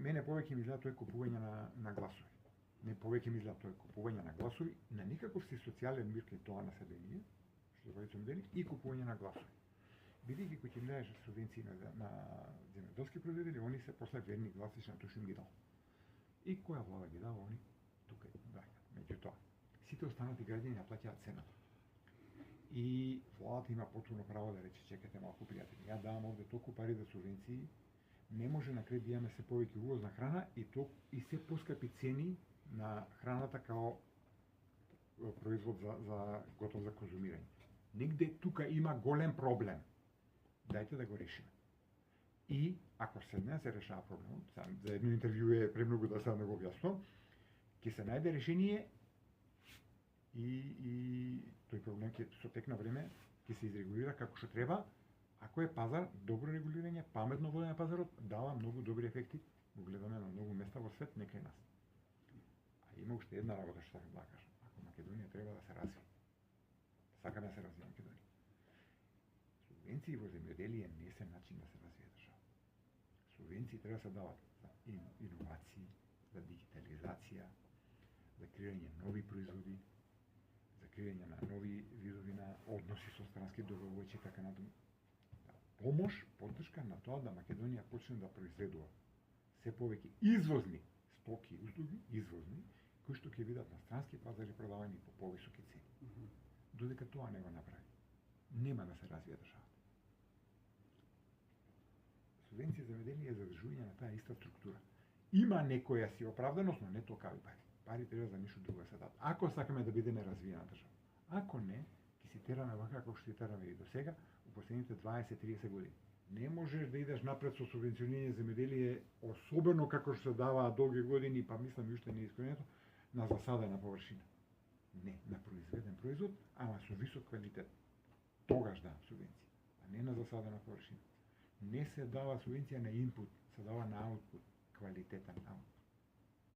мене повеќе ми изгледа тоа е купување на гласови. Не повеќе ми изгледа тоа е купување на гласови, на никаков си социјален мир кај тоа население, што се води земјоделие, и купување на гласови. Бидејќи кој ќе им даеш субвенции на земјоделски производители, они се после верни гласиш на тоа што им ги дал. И која влада ги дава, они тука браќат. Меѓутоа, сите останати граѓани ја плаќаат цената. И владата има потpuno право да рече чекате малку пријатели. Ја давам овде толку пари за субвенции, не може на крај да имаме се повеќе увоз на храна и се поскапи цени на храната као производ за готов за конзумирање. Негде тука има голем проблем. Дајте да го решиме. И ако седне се решава проблемот, за едно интервју е премногу да се го објаснам, ќе се најде решение и тој проблем ќе со тек на време ќе се изрегулира како што треба. Ако е пазар, добро регулирање, паметно водење пазарот дава многу добри ефекти. Го гледаме на многу места во свет, не кај нас. А има уште една работа што сакам да кажам. Ако Македонија треба да се разви, сакаме да се развие Македонија. Субвенции во земјоделие не се начин да се развие држава. Субвенции треба да се дават за иновации, за дигитализација, за креирање нови производи, за креирање на нови видови на односи со странски доброволци, така натаму. Помош, поддршка на тоа да Македонија почне да произведува се повеќе извозни стоки и услуги, кои што ќе видат на странски пазари продавани по повисоки цени. Додека тоа не го направи, нема да се развие државата. Субвенција за земјоделие е задржување на таа иста структура. Има некоја си оправданост, но не токави пари. Пари треба за ништо друго да се дадат. Ако сакаме да бидеме развиена држава. Ако не, ќе си тераме вака како што си тераме и до сега, у последните 20-30 години. Не можеш да идеш напред со субвенционирање земјоделие, особено како што се даваа долги години, па мислам и уште не искорењето, на засадена површина. Не, на произведен производ, ама со висок квалитет. Тогаш да субвенција, а не на засадена површина. Не се дава субвенција на инпут, се дава на аутпут, квалитетен аутпут.